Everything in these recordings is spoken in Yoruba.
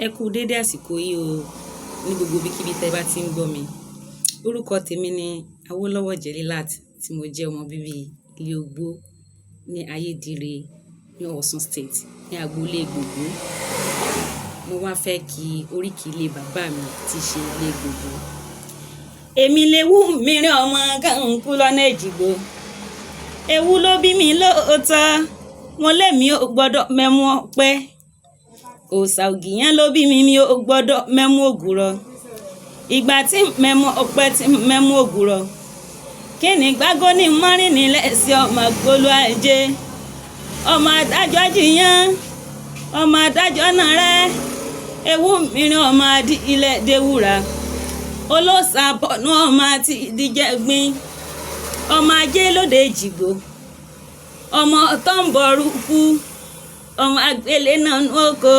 Ẹ kú dédé àsìkò yìí o, ní gbogbo ibikíbi tẹ́ bá ti ń gbọ́ mi. Orúkọ tèmi ni Awólọ́wọ̀ Jẹ̀lílát tí mo jẹ́ ọmọ bíbí Ilé Ogbó ní Ayédire ní Ọ̀ṣun State ní agboolé Gbògbó. Mo wá fẹ́ kí oríkì ilé bàbá mi ti ṣe Ilé Gbògbó. Èmi léwu mìíràn ọmọ Gánkú lọ́nà Èjìgbò. Ewu ló bí mi lóòótọ́, mo lémi ò gbọ́dọ̀ mẹ́mú ọpẹ́. Òòṣà Ògìyán ló bí mi ò gbọ́dọ̀ mẹ́mú ògùrọ̀. Ìgbà tí mẹ́mú ọpẹ́ tí mẹ́mú ògùrọ̀. Kí ni gbágó ní mọ́rin nílẹ̀ sí ọmọ àgbólú ajé. Ọmọ adájọ́ jiyàn, ọmọ adájọ́ náà rẹ́. Ewu mìíràn ọmọ adí ilẹ̀ déwúrà. Olóòṣà bọ̀nú ọmọ àti ìdíjẹ́gbin. Ọmọ ajé lóde Èjìgbò. Ọmọ tó ń bọ̀rù kú. Ọmọ àgbélé náà nú oko.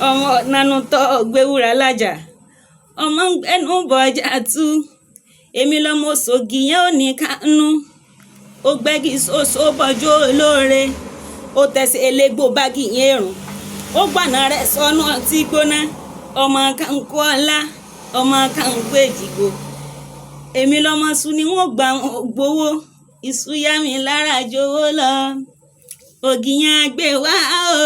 Ọmọ nánú tó gbéwúrà lájà. Ọmọ ń gbẹ́nu bọ̀jà tú. Èmi lọmọ Òṣògìyán ò ní kánú. Ó gbẹ́gi ṣoṣo bọ́jú olóore. Ó tẹ̀sẹ̀ elégbò bági yẹ̀rùn. Ó gbàna rẹ̀ sọnù ọtí gbóná. Ọmọ Kánkú ọlá. Ọmọ Kánkú Èjìgbò. Èmi lọmọ sùn ni wọ́n gbà wọn gbowó. Iṣu yá mi lára jowó lọ. Ògìyán gbé wá o.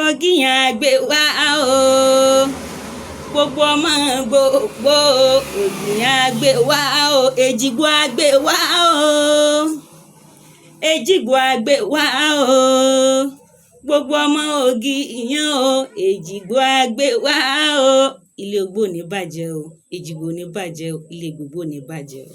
Ògìyán gbé wá o. Gbogbo ọmọ gbogbo Ògìyán gbé wá o. Èjìgbò gbé wá o. Èjìgbò gbé wá o. Gbogbo ọmọ Ògìyán o. Èjìgbò gbé wá o. Ilé Ogbó ò ní bàjẹ́ o. Èjìgbò ò ní bàjẹ́ o. Ilé Gbògbó ò ní bàjẹ́ o.